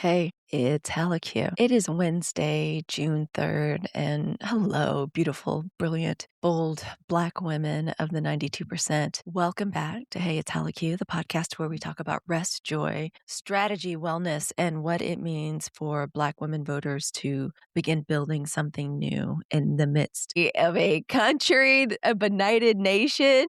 Hey, it's Halicue. It is Wednesday, June 3rd, and hello, beautiful, brilliant, bold Black women of the 92%. Welcome back to Hey, it's Halicue, the podcast where we talk about rest, joy, strategy, wellness, and what it means for Black women voters to begin building something new in the midst of a country, a benighted nation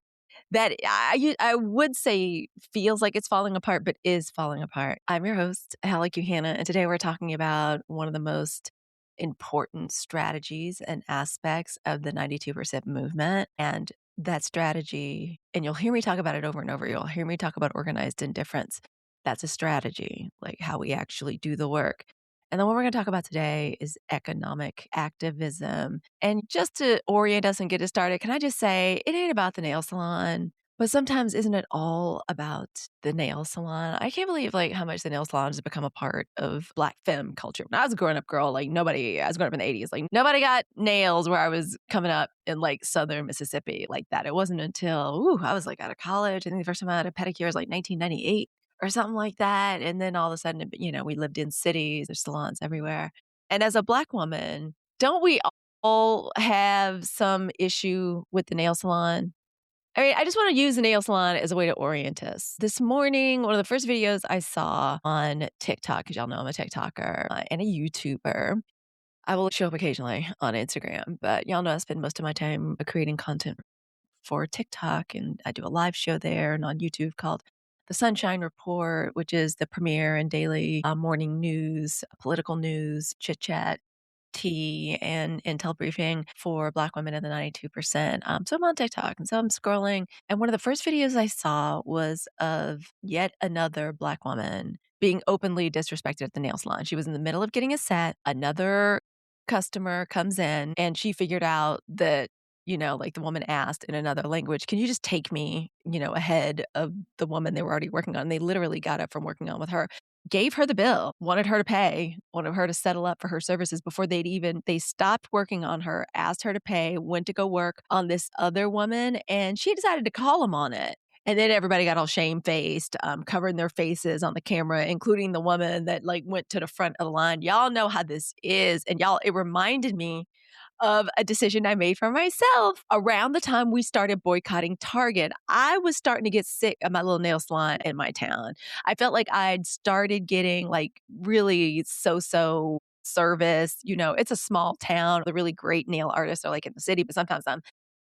that I would say feels like it's falling apart, but is falling apart. I'm your host, Halicue, and today we're talking about one of the most important strategies and aspects of the 92% movement. And that strategy, and you'll hear me talk about it over and over, you'll hear me talk about organized indifference. That's a strategy, like how we actually do the work. And then what we're going to talk about today is economic activism. And just to orient us and get us started, can I just say it ain't about the nail salon, but sometimes isn't it all about the nail salon? I can't believe like how much the nail salon has become a part of Black femme culture. When I was a growing up girl, like nobody, I was growing up in the 80s, like nobody got nails where I was coming up in like Southern Mississippi like that. It wasn't until, I was like out of college. I think the first time I had a pedicure was like 1998 or something like that. And then all of a sudden, we lived in cities, there's salons everywhere. And as a Black woman, don't we all have some issue with the nail salon? I mean, I just want to use the nail salon as a way to orient us. This morning, one of the first videos I saw on TikTok, because y'all know I'm a TikToker and a YouTuber. I will show up occasionally on Instagram, but y'all know I spend most of my time creating content for TikTok, and I do a live show there and on YouTube called The Sunshine Report, which is the premiere and daily morning news, political news, chit chat, tea, and intel briefing for Black women in the 92%. So I'm on TikTok, and so I'm scrolling, and one of the first videos I saw was of yet another Black woman being openly disrespected at the nail salon. She was in the middle of getting a set. Another customer comes in, and she figured out that like the woman asked in another language, can you just take me, ahead of the woman they were already working on? And they literally got up from working on with her, gave her the bill, wanted her to pay, wanted her to settle up for her services before they stopped working on her, asked her to pay, went to go work on this other woman, and she decided to call them on it. And then everybody got all shamefaced, covering their faces on the camera, including the woman that like went to the front of the line. Y'all know how this is. And y'all, it reminded me of a decision I made for myself around the time we started boycotting Target. I was starting to get sick of my little nail salon in my town. I felt like I'd started getting like really so service. It's a small town. The really great nail artists are like in the city, but sometimes I'm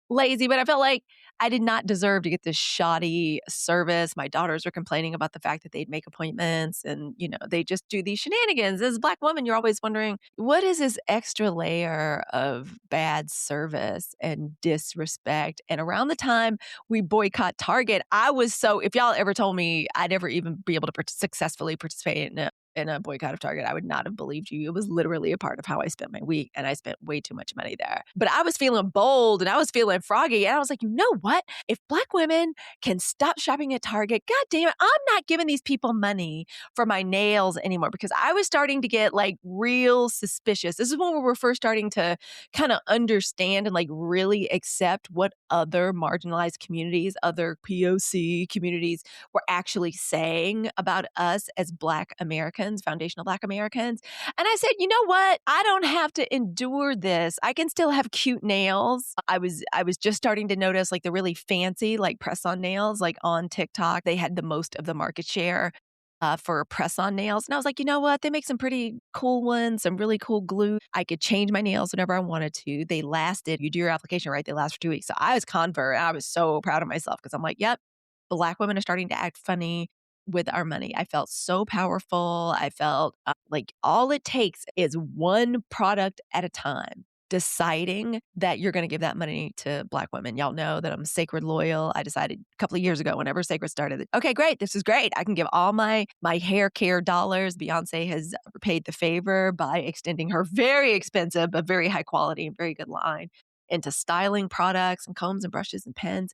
lazy, but I felt like I did not deserve to get this shoddy service. My daughters were complaining about the fact that they'd make appointments and, they just do these shenanigans. As a Black woman, you're always wondering, what is this extra layer of bad service and disrespect? And around the time we boycott Target, if y'all ever told me I'd ever even be able to successfully participate in a boycott of Target, I would not have believed you. It was literally a part of how I spent my week, and I spent way too much money there. But I was feeling bold and I was feeling froggy, and I was like, you know what? If Black women can stop shopping at Target, God damn it, I'm not giving these people money for my nails anymore, because I was starting to get like real suspicious. This is when we were first starting to kind of understand and like really accept what other marginalized communities, other POC communities were actually saying about us as Black Americans, foundational Black Americans. And I said, you know what? I don't have to endure this. I can still have cute nails. I was just starting to notice like the really fancy like press-on nails like on TikTok. They had the most of the market share for press-on nails. And I was like, you know what? They make some pretty cool ones, some really cool glue. I could change my nails whenever I wanted to. They lasted. You do your application, right? They last for 2 weeks. So I was convert. And I was so proud of myself because I'm like, yep, Black women are starting to act funny with our money. I felt so powerful. I felt like all it takes is one product at a time, deciding that you're going to give that money to Black women. Y'all know that I'm sacred loyal. I decided a couple of years ago, whenever Sacred started, okay, great. This is great. I can give all my hair care dollars. Beyonce has repaid the favor by extending her very expensive, but very high quality and very good line into styling products and combs and brushes and pens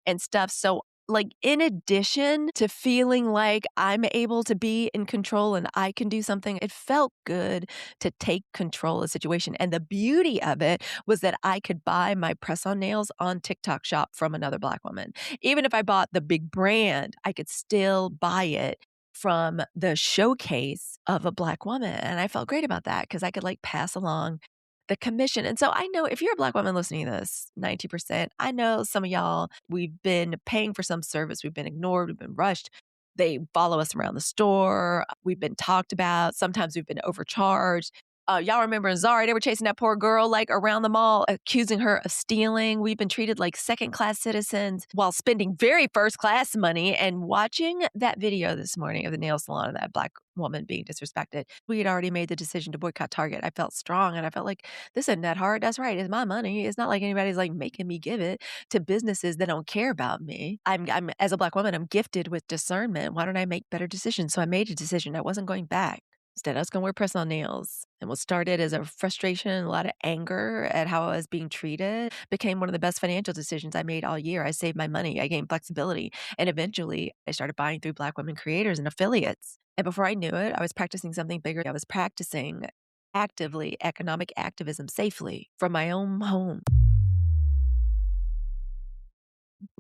and stuff. So like, in addition to feeling like I'm able to be in control and I can do something, it felt good to take control of the situation. And the beauty of it was that I could buy my press-on nails on TikTok shop from another Black woman. Even if I bought the big brand, I could still buy it from the showcase of a Black woman. And I felt great about that because I could like pass along the commission. And so I know if you're a Black woman listening to this, 90%, I know some of y'all, we've been paying for some service, we've been ignored, we've been rushed. They follow us around the store. We've been talked about. Sometimes we've been overcharged. Y'all remember in Zara, they were chasing that poor girl like around the mall, accusing her of stealing. We've been treated like second-class citizens while spending very first-class money. And watching that video this morning of the nail salon of that Black woman being disrespected, we had already made the decision to boycott Target. I felt strong and I felt like this isn't that hard. That's right. It's my money. It's not like anybody's like making me give it to businesses that don't care about me. I'm as a Black woman, I'm gifted with discernment. Why don't I make better decisions? So I made a decision. I wasn't going back. Instead, I was going to wear press-on nails. And what started as a frustration, a lot of anger at how I was being treated, became one of the best financial decisions I made all year. I saved my money. I gained flexibility. And eventually, I started buying through Black women creators and affiliates. And before I knew it, I was practicing something bigger. I was practicing actively economic activism safely from my own home.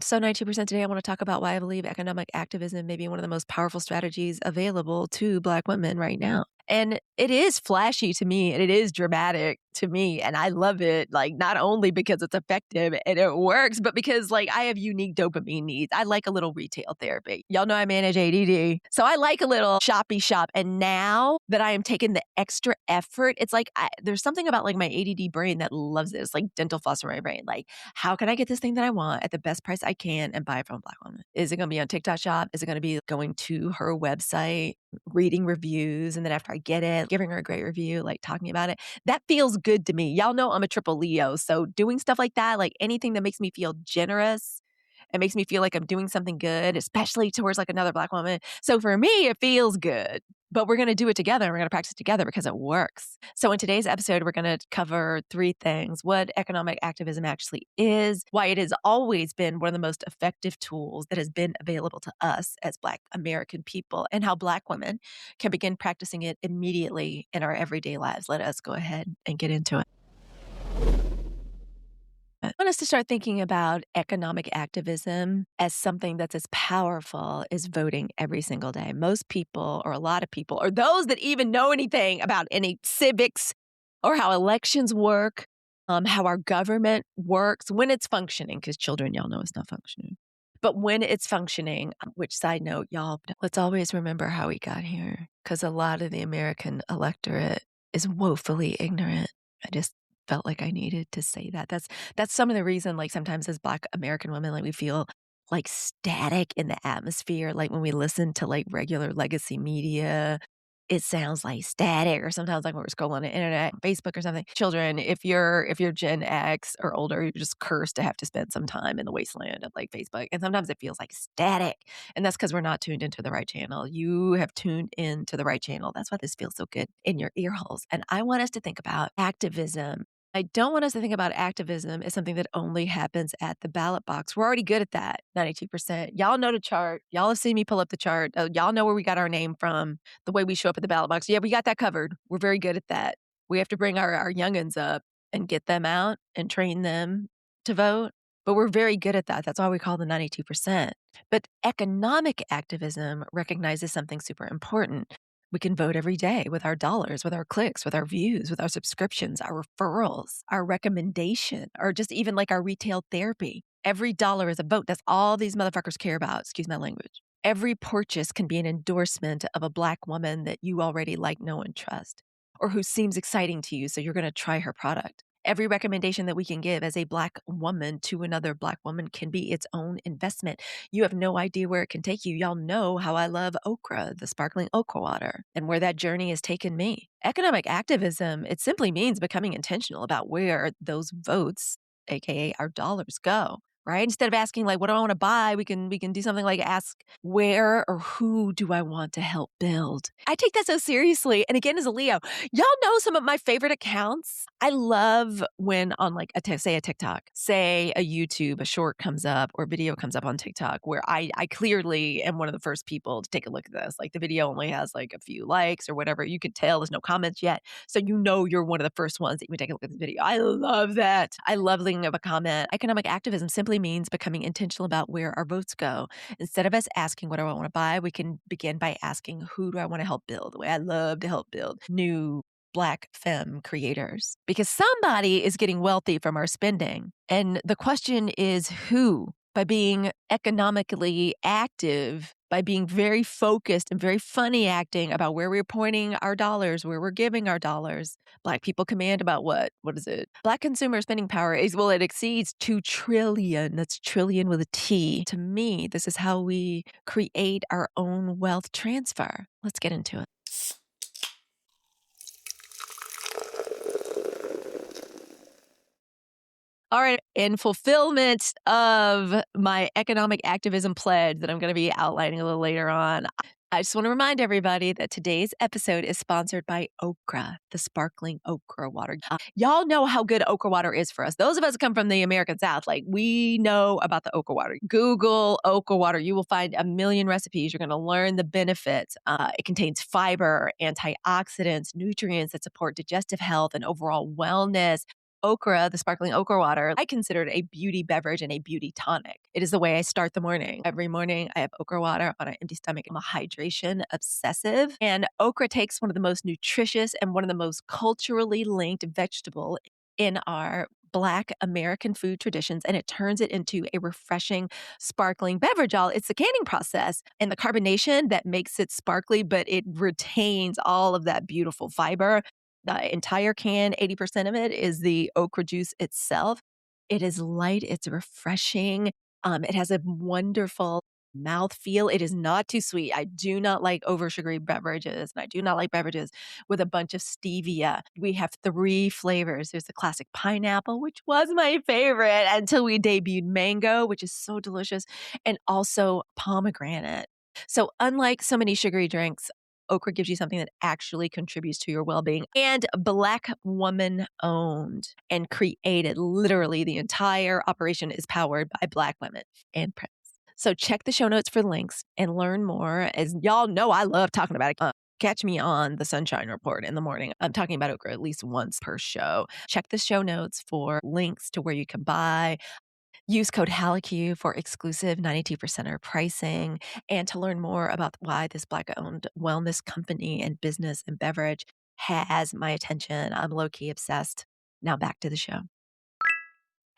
So 92% today, I want to talk about why I believe economic activism may be one of the most powerful strategies available to Black women right now. And it is flashy to me and it is dramatic to me. And I love it, like not only because it's effective and it works, but because like I have unique dopamine needs. I like a little retail therapy. Y'all know I manage ADD. So I like a little shoppy shop. And now that I am taking the extra effort, it's like there's something about like my ADD brain that loves it. It's like dental floss in my brain. Like, how can I get this thing that I want at the best price I can and buy it from a Black woman? Is it going to be on TikTok Shop? Is it going to be going to her website, reading reviews, and then after I get it, giving her a great review, like talking about it? That feels good to me. Y'all know I'm a triple Leo. So doing stuff like that, like anything that makes me feel generous and makes me feel like I'm doing something good, especially towards like another Black woman. So for me, it feels good. But we're going to do it together. We're going to practice it together because it works. So in today's episode, we're going to cover 3 things: what economic activism actually is, why it has always been one of the most effective tools that has been available to us as Black American people, and how Black women can begin practicing it immediately in our everyday lives. Let us go ahead and get into it. I want us to start thinking about economic activism as something that's as powerful as voting every single day. Most people, or a lot of people, or those that even know anything about any civics or how elections work, how our government works when it's functioning, because children, y'all know it's not functioning. But when it's functioning, which side note, y'all, let's always remember how we got here, because a lot of the American electorate is woefully ignorant. I just felt like I needed to say that. That's some of the reason, like sometimes as Black American women, like we feel like static in the atmosphere. Like when we listen to like regular legacy media, it sounds like static, or sometimes like when we're scrolling on the internet, Facebook or something. Children, if you're Gen X or older, you're just cursed to have to spend some time in the wasteland of like Facebook. And sometimes it feels like static. And that's because we're not tuned into the right channel. You have tuned into the right channel. That's why this feels so good in your ear holes. And I want us to think about activism. I don't want us to think about activism as something that only happens at the ballot box. We're already good at that, 92%. Y'all know the chart. Y'all have seen me pull up the chart. Y'all know where we got our name from, the way we show up at the ballot box. Yeah, we got that covered. We're very good at that. We have to bring our youngins up and get them out and train them to vote. But we're very good at that. That's why we call the 92%. But economic activism recognizes something super important. We can vote every day with our dollars, with our clicks, with our views, with our subscriptions, our referrals, our recommendation, or just even like our retail therapy. Every dollar is a vote. That's all these motherfuckers care about. Excuse my language. Every purchase can be an endorsement of a Black woman that you already like, know, and trust, or who seems exciting to you, so you're going to try her product. Every recommendation that we can give as a Black woman to another Black woman can be its own investment. You have no idea where it can take you. Y'all know how I love okra, the sparkling okra water, and where that journey has taken me. Economic activism, it simply means becoming intentional about where those votes, aka our dollars, go. Right? Instead of asking like, what do I want to buy? We can do something like ask, where or who do I want to help build? I take that so seriously. And again, as a Leo, y'all know some of my favorite accounts. I love when on like say a TikTok, say a YouTube, a short comes up or video comes up on TikTok where I clearly am one of the first people to take a look at this. Like the video only has like a few likes or whatever. You can tell there's no comments yet. So you know you're one of the first ones that you can take a look at the video. I love that. I love leaving up a comment. Economic activism simply simply means becoming intentional about where our votes go. Instead of us asking, what do I want to buy? We can begin by asking, who do I want to help build? The way I love to help build new Black femme creators, because somebody is getting wealthy from our spending. And the question is who? By being economically active, by being very focused and very funny acting about where we're pointing our dollars, where we're giving our dollars. Black people command about what? What is it? Black consumer spending power is, well, it exceeds 2 trillion. That's trillion with a T. To me, this is how we create our own wealth transfer. Let's get into it. All right. In fulfillment of my economic activism pledge that I'm going to be outlining a little later on, I just want to remind everybody that today's episode is sponsored by Okra, the sparkling okra water. Y'all know how good okra water is for us. Those of us who come from the American South, like, we know about the okra water. Google okra water. You will find a million recipes. You're going to learn the benefits. It contains fiber, antioxidants, nutrients that support digestive health and overall wellness. Okra, the sparkling okra water, I consider it a beauty beverage and a beauty tonic. It is the way I start the morning. Every morning, I have okra water on an empty stomach. I'm a hydration obsessive. And okra takes one of the most nutritious and one of the most culturally linked vegetable in our Black American food traditions, and it turns it into a refreshing, sparkling beverage. It's the canning process and the carbonation that makes it sparkly, but it retains all of that beautiful fiber. The entire can, 80% of it is the okra juice itself. It is light, it's refreshing. It has a wonderful mouthfeel. It is not too sweet. I do not like over sugary beverages, and I do not like beverages with a bunch of stevia. We have 3 flavors. There's the classic pineapple, which was my favorite until we debuted mango, which is so delicious, and also pomegranate. So unlike so many sugary drinks, okra gives you something that actually contributes to your well-being, and Black woman owned and created. Literally, the entire operation is powered by Black women and prince. So check the show notes for links and learn more. As y'all know, I love talking about it. Catch me on the Sunshine Report in the morning. I'm talking about okra at least once per show. Check the show notes for links to where you can buy. Use code Halicue for exclusive 92% pricing, and to learn more about why this Black-owned wellness company and business and beverage has my attention. I'm low-key obsessed. Now back to the show.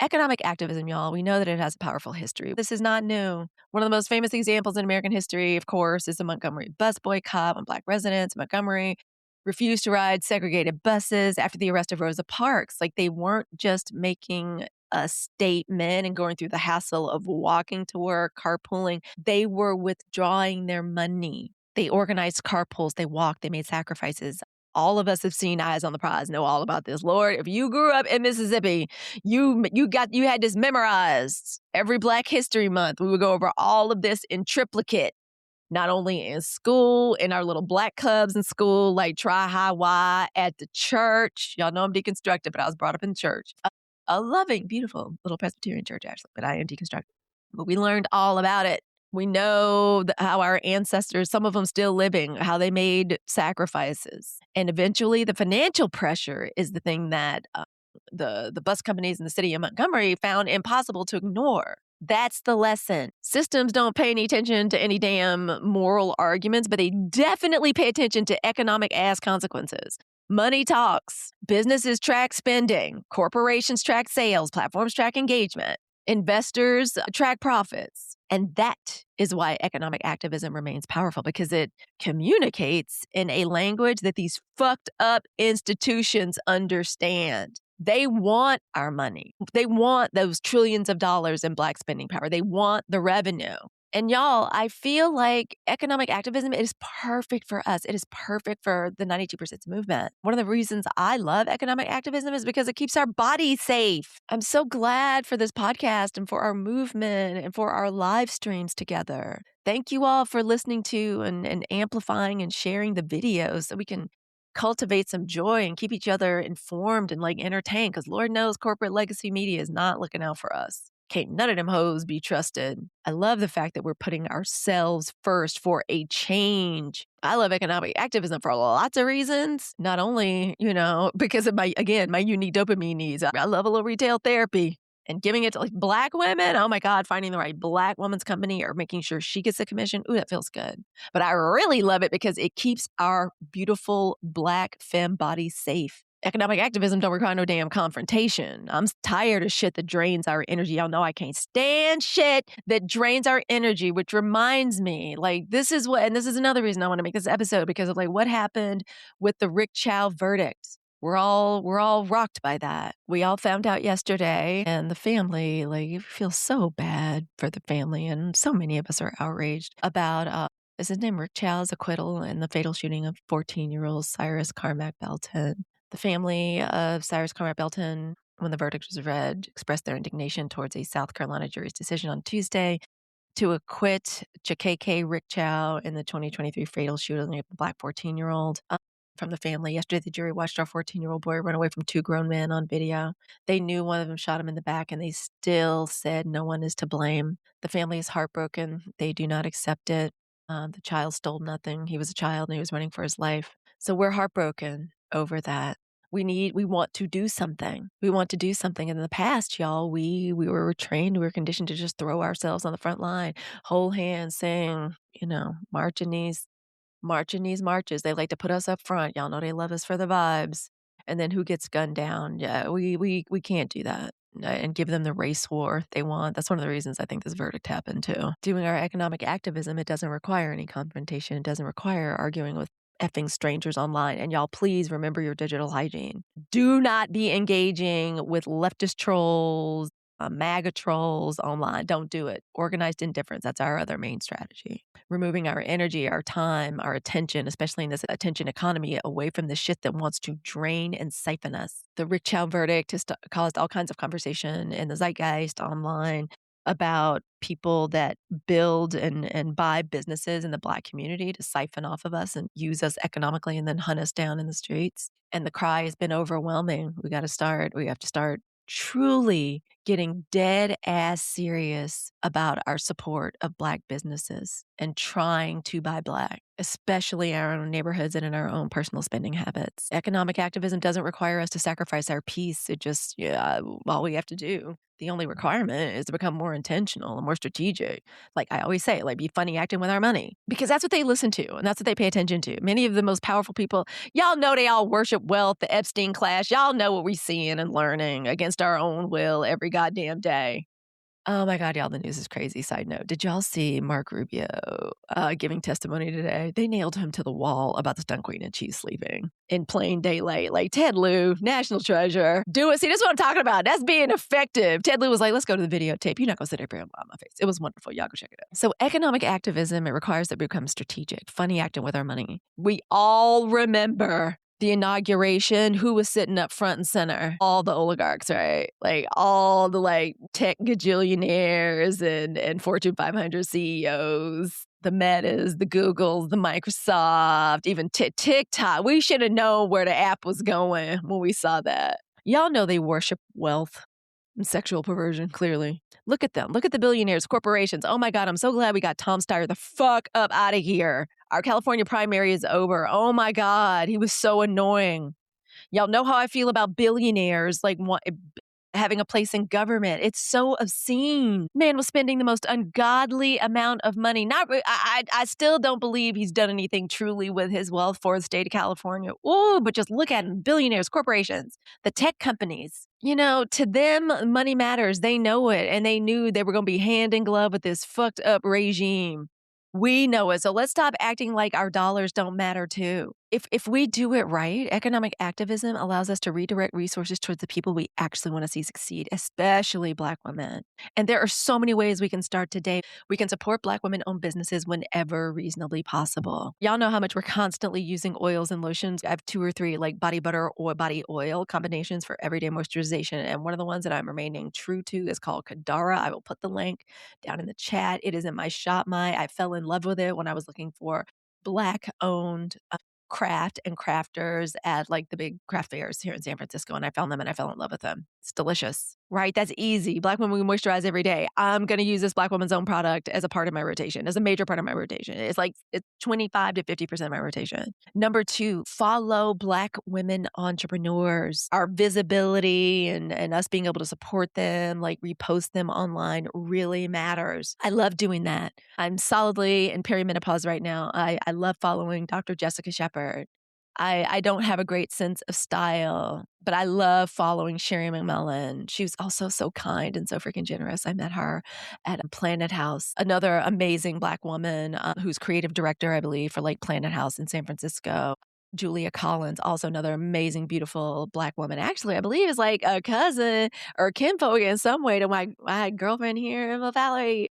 Economic activism, y'all, we know that it has a powerful history. This is not new. One of the most famous examples in American history, of course, is the Montgomery bus boycott, when Black residents in Montgomery refused to ride segregated buses after the arrest of Rosa Parks. Like, they weren't just making a statement and going through the hassle of walking to work, carpooling. They were withdrawing their money. They organized carpools, they walked, they made sacrifices. All of us have seen Eyes on the Prize, know all about this. Lord, if you grew up in Mississippi, you had this memorized. Every Black History Month, we would go over all of this in triplicate. Not only in school, in our little Black clubs in school, like Tri High Y, at the church. Y'all know I'm deconstructed, but I was brought up in church. A loving, beautiful little Presbyterian church, actually, but I am deconstructed. But we learned all about it. We know how our ancestors, some of them still living, how they made sacrifices. And eventually the financial pressure is the thing that the bus companies in the city of Montgomery found impossible to ignore. That's the lesson. Systems don't pay any attention to any damn moral arguments, but they definitely pay attention to economic ass consequences. Money talks. Businesses track spending. Corporations track sales. Platforms track engagement. Investors track profits. And that is why economic activism remains powerful, because it communicates in a language that these fucked up institutions understand. They want our money. They want those trillions of dollars in Black spending power. They want the revenue. And y'all, I feel like economic activism is perfect for us. It is perfect for the 92% movement. One of the reasons I love economic activism is because it keeps our bodies safe. I'm so glad for this podcast and for our movement and for our live streams together. Thank you all for listening to and amplifying and sharing the videos so we can cultivate some joy and keep each other informed and like entertained, because Lord knows corporate legacy media is not looking out for us. Can't none of them hoes be trusted. I love the fact that we're putting ourselves first for a change. I love economic activism for lots of reasons. Not only, because of my unique dopamine needs. I love a little retail therapy. and giving it to like Black women. Oh my God, finding the right Black woman's company or making sure she gets the commission. Ooh, that feels good. But I really love it because it keeps our beautiful Black femme bodies safe. Economic activism don't require no damn confrontation. I'm tired of shit that drains our energy. Y'all know I can't stand shit that drains our energy, which reminds me, like, this is another reason I want to make this episode because of like what happened with the Rick Chow verdict. We're all rocked by that. We all found out yesterday, and the family, like, you feel so bad for the family, and so many of us are outraged about is his name Rick Chow's acquittal in the fatal shooting of 14-year-old Cyrus Carmack Belton. The family of Cyrus Carmack Belton, when the verdict was read, expressed their indignation towards a South Carolina jury's decision on Tuesday to acquit JKK Rick Chow in the 2023 fatal shooting of a Black 14-year-old. From the family. Yesterday, the jury watched our 14-year-old boy run away from two grown men on video. They knew one of them shot him in the back, and they still said no one is to blame. The family is heartbroken. They do not accept it. The child stole nothing. He was a child, and he was running for his life. So we're heartbroken over that. We want to do something. We want to do something. In the past, y'all, we were trained, we were conditioned to just throw ourselves on the front line, hold hands, saying, marching these marches. They like to put us up front. Y'all know they love us for the vibes. And then who gets gunned down? Yeah, we can't do that and give them the race war they want. That's one of the reasons I think this verdict happened too. Doing our economic activism, it doesn't require any confrontation. It doesn't require arguing with effing strangers online. And y'all, please remember your digital hygiene. Do not be engaging with leftist trolls, MAGA trolls online. Don't do it. Organized indifference. That's our other main strategy. Removing our energy, our time, our attention, especially in this attention economy, away from the shit that wants to drain and siphon us. The Rick Chow verdict has caused all kinds of conversation in the zeitgeist online about people that build and buy businesses in the Black community to siphon off of us and use us economically and then hunt us down in the streets. And the cry has been overwhelming. We have to start truly getting dead ass serious about our support of Black businesses and trying to buy Black, especially in our own neighborhoods and in our own personal spending habits. Economic activism doesn't require us to sacrifice our peace. It just, all we have to do. The only requirement is to become more intentional and more strategic. Like I always say, like be funny acting with our money because that's what they listen to and that's what they pay attention to. Many of the most powerful people, y'all know they all worship wealth, the Epstein class. Y'all know what we're seeing and learning against our own will every goddamn day. Oh my God, y'all, the news is crazy. Side note, did y'all see Mark Rubio giving testimony today? They nailed him to the wall about the stunt queen and she's sleeping in plain daylight. Like Ted Lieu, national treasure. Do it. See, this is what I'm talking about. That's being effective. Ted Lieu was like, let's go to the videotape. You're not going to sit up here and lie on my face. It was wonderful. Y'all go check it out. So economic activism, it requires that we become strategic, funny acting with our money. We all remember the inauguration, who was sitting up front and center? All the oligarchs, right? Like all the like tech gajillionaires and Fortune 500 CEOs, the Metas, the Googles, the Microsoft, even TikTok. We should have known where the app was going when we saw that. Y'all know they worship wealth and sexual perversion, clearly. Look at them. Look at the billionaires, corporations. Oh my God, I'm so glad we got Tom Steyer the fuck up out of here. Our California primary is over. Oh my God, he was so annoying. Y'all know how I feel about billionaires, like having a place in government. It's so obscene. Man was spending the most ungodly amount of money. I still don't believe he's done anything truly with his wealth for the state of California. Ooh, but just look at him. Billionaires, corporations, the tech companies. To them, money matters. They know it. And they knew they were going to be hand in glove with this fucked up regime. We know it. So let's stop acting like our dollars don't matter too. If we do it right, economic activism allows us to redirect resources towards the people we actually want to see succeed, especially Black women. And there are so many ways we can start today. We can support Black women-owned businesses whenever reasonably possible. Y'all know how much we're constantly using oils and lotions. I have 2 or 3 like body butter or body oil combinations for everyday moisturization. And one of the ones that I'm remaining true to is called Kadara. I will put the link down in the chat. It is in my shop. I fell in love with it when I was looking for Black-owned craft and crafters at like the big craft fairs here in San Francisco, and I found them and I fell in love with them. It's delicious, right? That's easy. Black women, we moisturize every day. I'm going to use this Black woman's own product as a part of my rotation, as a major part of my rotation. It's 25 to 50% of my rotation. Number 2, follow Black women entrepreneurs. Our visibility and us being able to support them, repost them online really matters. I love doing that. I'm solidly in perimenopause right now. I love following Dr. Jessica Shepard. I don't have a great sense of style, but I love following Sherry McMillan. She was also so kind and so freaking generous. I met her at Planet House, another amazing Black woman who's creative director, I believe, for Planet House in San Francisco. Julia Collins, also another amazing, beautiful Black woman. Actually, I believe is a cousin or kinfolk in some way to my girlfriend here in the Valley.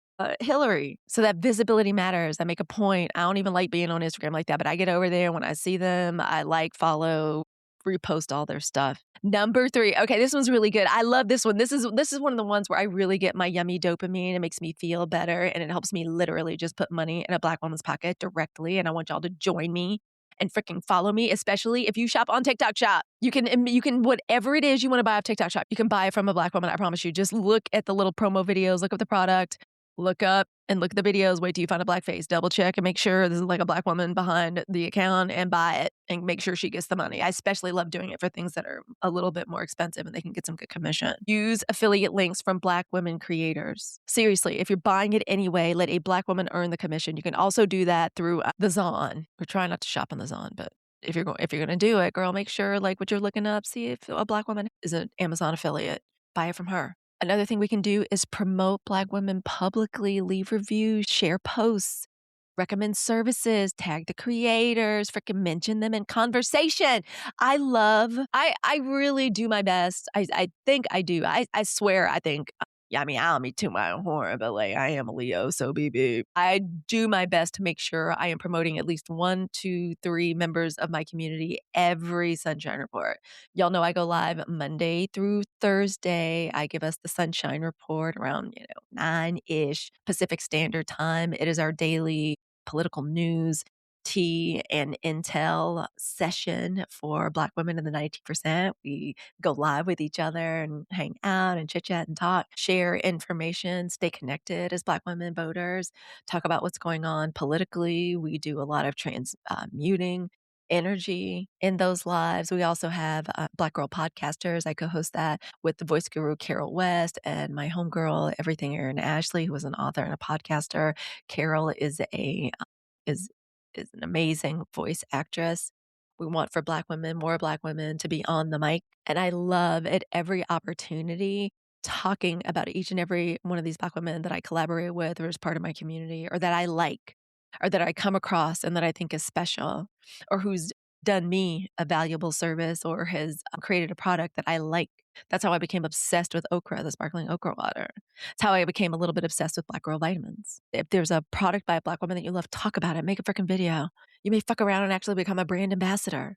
Hillary. So that visibility matters. I make a point. I don't even like being on Instagram like that, but I get over there when I see them. I follow, repost all their stuff. Number 3. Okay, this one's really good. I love this one. This is one of the ones where I really get my yummy dopamine. It makes me feel better, and it helps me literally just put money in a Black woman's pocket directly. And I want y'all to join me and freaking follow me, especially if you shop on TikTok Shop. You can whatever it is you want to buy off TikTok Shop, you can buy it from a Black woman. I promise you. Just look at the little promo videos, look up the product. Look up and look at the videos. Wait till you find a Black face. Double check and make sure there's a Black woman behind the account and buy it and make sure she gets the money. I especially love doing it for things that are a little bit more expensive and they can get some good commission. Use affiliate links from Black women creators. Seriously, if you're buying it anyway, let a Black woman earn the commission. You can also do that through the Zon. We're trying not to shop on the Zon, but if you're going to do it, girl, make sure what you're looking up, see if a Black woman is an Amazon affiliate. Buy it from her. Another thing we can do is promote Black women publicly, leave reviews, share posts, recommend services, tag the creators, freaking mention them in conversation. I really do my best. I think I do. I swear I think, I don't mean to my own horn, but I am a Leo, so BB. I do my best to make sure I am promoting at least 1, 2, 3 members of my community every Sunshine Report. Y'all know I go live Monday through Thursday. I give us the Sunshine Report around 9-ish Pacific Standard Time. It is our daily political news, tea, and intel session for Black women in the 90%. We go live with each other and hang out and chit chat and talk, share information, stay connected as Black women voters, talk about what's going on politically. We do a lot of transmuting energy in those lives. We also have Black Girl Podcasters. I co-host that with the voice guru Carol West and my homegirl, Everything Erin Ashley, who is an author and a podcaster. Carol is an amazing voice actress. We want for Black women, more Black women to be on the mic. And I love at every opportunity talking about each and every one of these Black women that I collaborate with or as part of my community or that I like or that I come across and that I think is special or who's done me a valuable service or has created a product that I like. That's how I became obsessed with okra, the sparkling okra water. It's how I became a little bit obsessed with Black Girl Vitamins. If there's a product by a Black woman that you love, talk about it. Make a freaking video. You may fuck around and actually become a brand ambassador.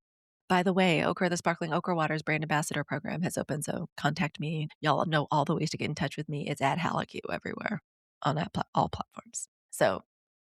By the way, Okra, the Sparkling Okra Water's brand ambassador program has opened, so contact me. Y'all know all the ways to get in touch with me. It's at Halicue everywhere on all platforms. So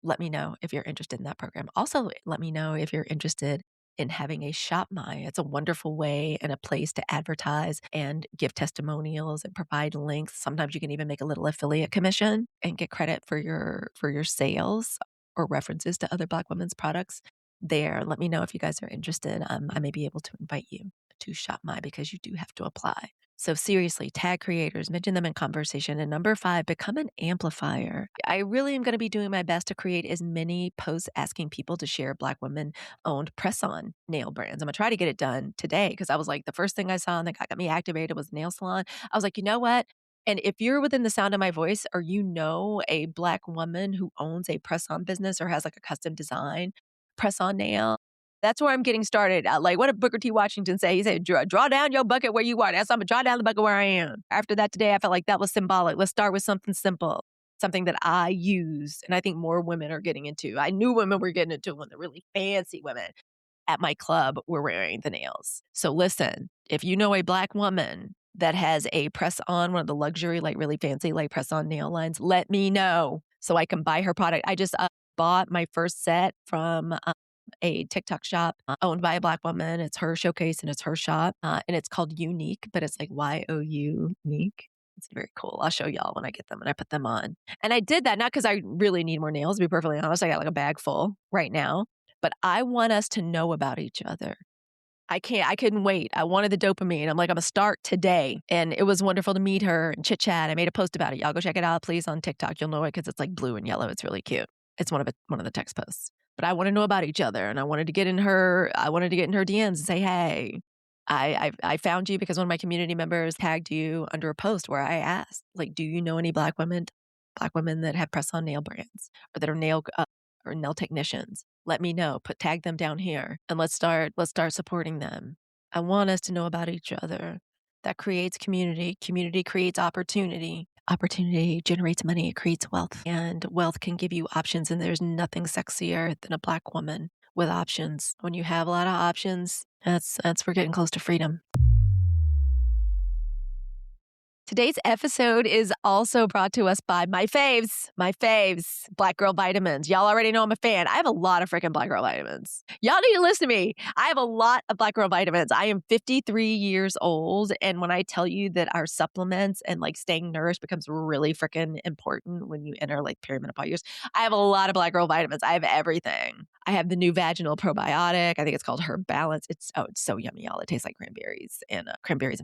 let me know if you're interested in that program. Also, let me know if you're interested in having a Shop My. It's a wonderful way and a place to advertise and give testimonials and provide links. Sometimes you can even make a little affiliate commission and get credit for your sales or references to other Black women's products there. Let me know if you guys are interested. I may be able to invite you to Shop My because you do have to apply. So seriously, tag creators, mention them in conversation. And number 5, become an amplifier. I really am going to be doing my best to create as many posts asking people to share Black women-owned press-on nail brands. I'm going to try to get it done today because I was the first thing I saw and that got me activated was nail salon. I was you know what? And if you're within the sound of my voice or you know a Black woman who owns a press-on business or has a custom design press-on nail, that's where I'm getting started. What did Booker T. Washington say? He said, draw down your bucket where you are. That's I'm going to draw down the bucket where I am. After that today, I felt like that was symbolic. Let's start with something simple, something that I use. And I think more women are getting into. I knew women were getting into when the really fancy women at my club were wearing the nails. So listen, if you know a Black woman that has a press-on, one of the luxury, really fancy, press-on nail lines, let me know so I can buy her product. I just bought my first set from a TikTok shop owned by a Black woman. It's her showcase and it's her shop. And it's called Unique, but it's like YOU Unique. It's very cool. I'll show y'all when I get them and I put them on. And I did that not because I really need more nails, to be perfectly honest. I got like a bag full right now, but I want us to know about each other. I couldn't wait. I wanted the dopamine. I'm like, I'm gonna start today. And it was wonderful to meet her and chit chat. I made a post about it. Y'all go check it out, please, on TikTok. You'll know it because it's like blue and yellow. It's really cute. It's one of the text posts. But I want to know about each other, and I wanted to get in her DMs and say, hey, I found you because one of my community members tagged you under a post where I asked, like, do you know any Black women that have press on nail brands or that are nail technicians? Let me know. Tag them down here and let's start supporting them. I want us to know about each other. That creates community. Community creates opportunity. Opportunity generates money. It creates wealth. And wealth can give you options. And there's nothing sexier than a Black woman with options. When you have a lot of options, that's we're getting close to freedom. Today's episode is also brought to us by my faves, Black Girl Vitamins. Y'all already know I'm a fan. I have a lot of freaking Black Girl Vitamins. Y'all need to listen to me. I have a lot of Black Girl Vitamins. I am 53 years old. And when I tell you that our supplements and like staying nourished becomes really freaking important when you enter like perimenopause years, I have a lot of Black Girl Vitamins. I have everything. I have the new vaginal probiotic. I think it's called Herb Balance. It's so yummy, y'all. It tastes like cranberries and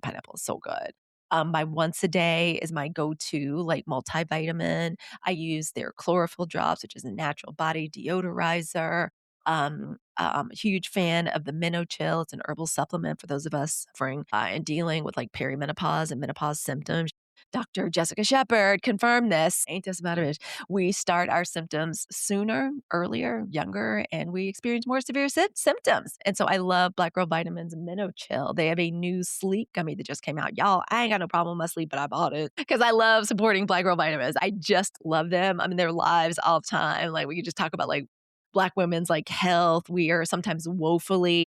pineapple. It's so good. My once a day is my go-to like multivitamin. I use their chlorophyll drops, which is a natural body deodorizer. I'm a huge fan of the Minnow Chill. It's an herbal supplement for those of us suffering and dealing with like perimenopause and menopause symptoms. Dr. Jessica Shepard confirmed this. Ain't this about a bitch? We start our symptoms sooner, earlier, younger, and we experience more severe symptoms. And so I love Black Girl Vitamins and Minnow Chill. They have a new sleep gummy that just came out. Y'all, I ain't got no problem with my sleep, but I bought it because I love supporting Black Girl Vitamins. I just love them. I mean, their lives all the time. Like we could just talk about like Black women's like health. We are sometimes woefully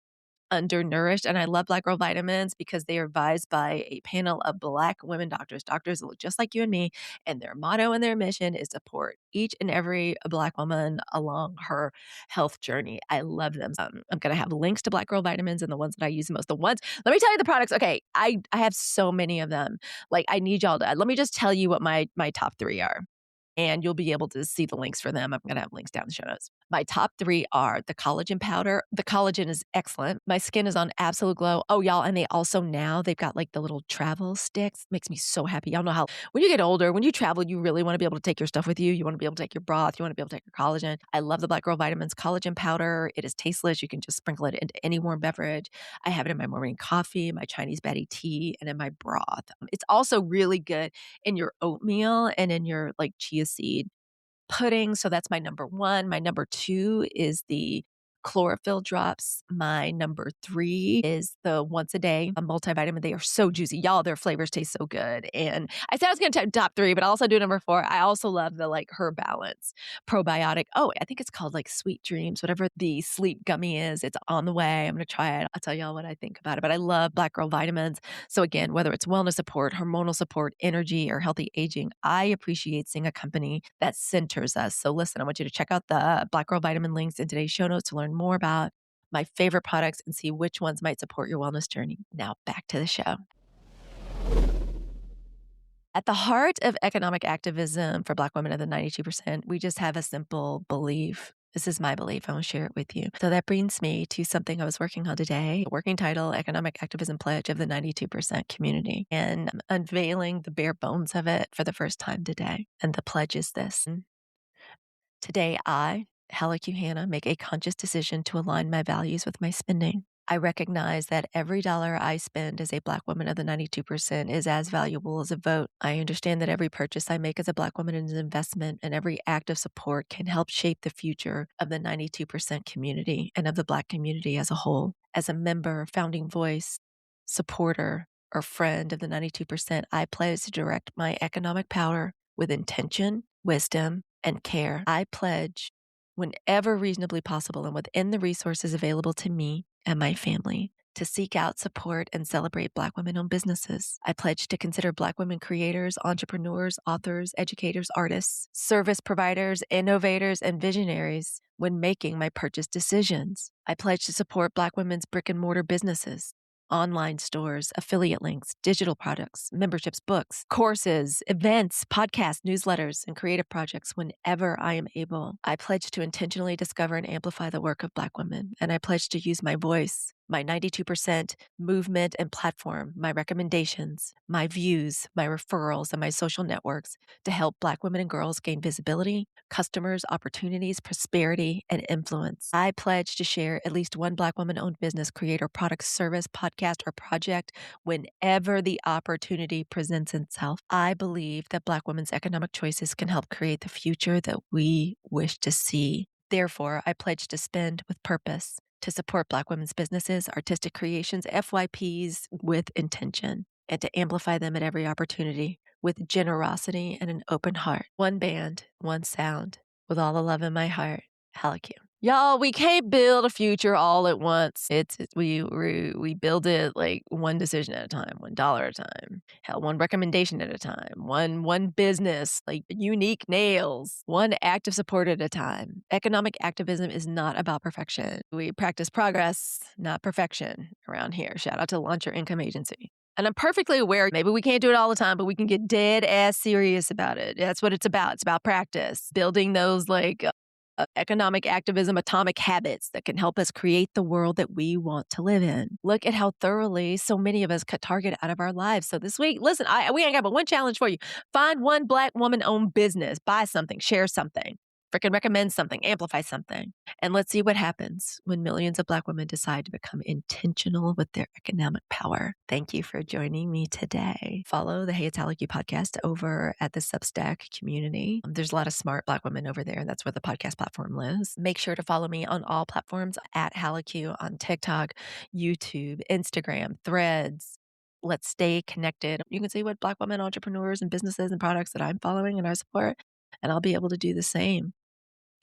undernourished. And I love Black Girl Vitamins because they are advised by a panel of Black women doctors that look just like you and me. And their motto and their mission is to support each and every Black woman along her health journey. I love them. I'm going to have links to Black Girl Vitamins and the ones that I use the most. Let me tell you the products. Okay. I have so many of them. Like I need y'all to, let me just tell you what my top three are. And you'll be able to see the links for them. I'm going to have links down in the show notes. My top three are the collagen powder. The collagen is excellent. My skin is on absolute glow. Oh, y'all. And they've got like the little travel sticks. Makes me so happy. Y'all know how when you get older, when you travel, you really want to be able to take your stuff with you. You want to be able to take your broth. You want to be able to take your collagen. I love the Black Girl Vitamins collagen powder. It is tasteless. You can just sprinkle it into any warm beverage. I have it in my morning coffee, my Chinese Betty tea, and in my broth. It's also really good in your oatmeal and in your like chia seed pudding. So that's my number one. My number two is the chlorophyll drops. My number three is the once a day a multivitamin. They are so juicy. Y'all, their flavors taste so good. And I said I was going to top three, but I'll also do number four. I also love the like Herb Balance probiotic. Oh, I think it's called like Sweet Dreams, whatever the sleep gummy is. It's on the way. I'm going to try it. I'll tell y'all what I think about it. But I love Black Girl Vitamins. So again, whether it's wellness support, hormonal support, energy, or healthy aging, I appreciate seeing a company that centers us. So listen, I want you to check out the Black Girl Vitamin links in today's show notes to learn more about my favorite products and see which ones might support your wellness journey. Now back to the show. At the heart of economic activism for Black women of the 92%, we just have a simple belief. This is my belief. I want to share it with you. So that brings me to something I was working on today, working title, Economic Activism Pledge of the 92% Community, and I'm unveiling the bare bones of it for the first time today. And the pledge is this. Today, I, Halicue Hannah, make a conscious decision to align my values with my spending. I recognize that every dollar I spend as a Black woman of the 92% is as valuable as a vote. I understand that every purchase I make as a Black woman is an investment, and every act of support can help shape the future of the 92% community and of the Black community as a whole. As a member, founding voice, supporter, or friend of the 92%, I pledge to direct my economic power with intention, wisdom, and care. I pledge, whenever reasonably possible and within the resources available to me and my family, to seek out, support, and celebrate Black women-owned businesses. I pledge to consider Black women creators, entrepreneurs, authors, educators, artists, service providers, innovators, and visionaries when making my purchase decisions. I pledge to support Black women's brick-and-mortar businesses, online stores, affiliate links, digital products, memberships, books, courses, events, podcasts, newsletters, and creative projects whenever I am able. I pledge to intentionally discover and amplify the work of Black women, and I pledge to use my voice, my 92% movement and platform, my recommendations, my views, my referrals, and my social networks to help Black women and girls gain visibility, customers, opportunities, prosperity, and influence. I pledge to share at least one Black woman-owned business, creator, product, service, podcast, or project whenever the opportunity presents itself. I believe that Black women's economic choices can help create the future that we wish to see. Therefore, I pledge to spend with purpose, to support Black women's businesses, artistic creations, FYPs with intention, and to amplify them at every opportunity with generosity and an open heart. One band, one sound, with all the love in my heart. Halicue. Y'all, we can't build a future all at once. We build it like one decision at a time, $1 at a time, hell, one recommendation at a time, one business, like unique nails, one act of support at a time. Economic activism is not about perfection. We practice progress, not perfection around here. Shout out to Launch Your Income Agency. And I'm perfectly aware maybe we can't do it all the time, but we can get dead ass serious about it. That's what it's about. It's about practice, building those economic activism atomic habits that can help us create the world that we want to live in. Look at how thoroughly so many of us cut Target out of our lives. So this week, listen, we ain't got but one challenge for you. Find one Black woman-owned business, buy something, share something, freaking recommend something, amplify something. And let's see what happens when millions of Black women decide to become intentional with their economic power. Thank you for joining me today. Follow the Hey It's Halicue podcast over at the Substack community. There's a lot of smart Black women over there, and that's where the podcast platform lives. Make sure to follow me on all platforms at Halicue on TikTok, YouTube, Instagram, Threads. Let's stay connected. You can see what Black women entrepreneurs and businesses and products that I'm following and I support, and I'll be able to do the same.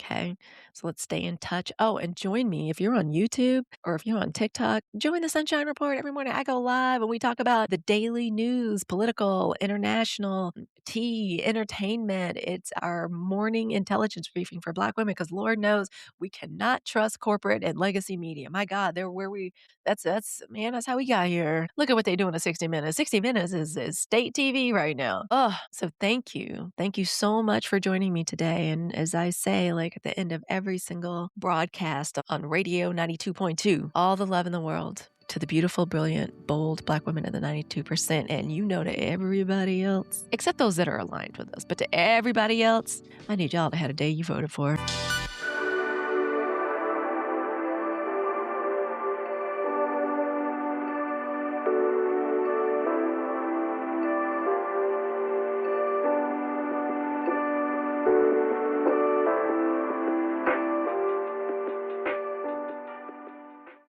Okay, so let's stay in touch. Oh, and join me if you're on YouTube or if you're on TikTok. Join the Sunshine Report every morning. I go live and we talk about the daily news, political, international, tea, entertainment. It's our morning intelligence briefing for Black women because Lord knows we cannot trust corporate and legacy media. My God, they're where that's how we got here. Look at what they do in a 60 Minutes. 60 Minutes is state TV right now. Oh, so thank you. Thank you so much for joining me today. And as I say, at the end of every single broadcast on Radio 92.2, all the love in the world to the beautiful, brilliant, bold Black women of the 92%. And to everybody else, except those that are aligned with us, but to everybody else, I need y'all to have a day you voted for.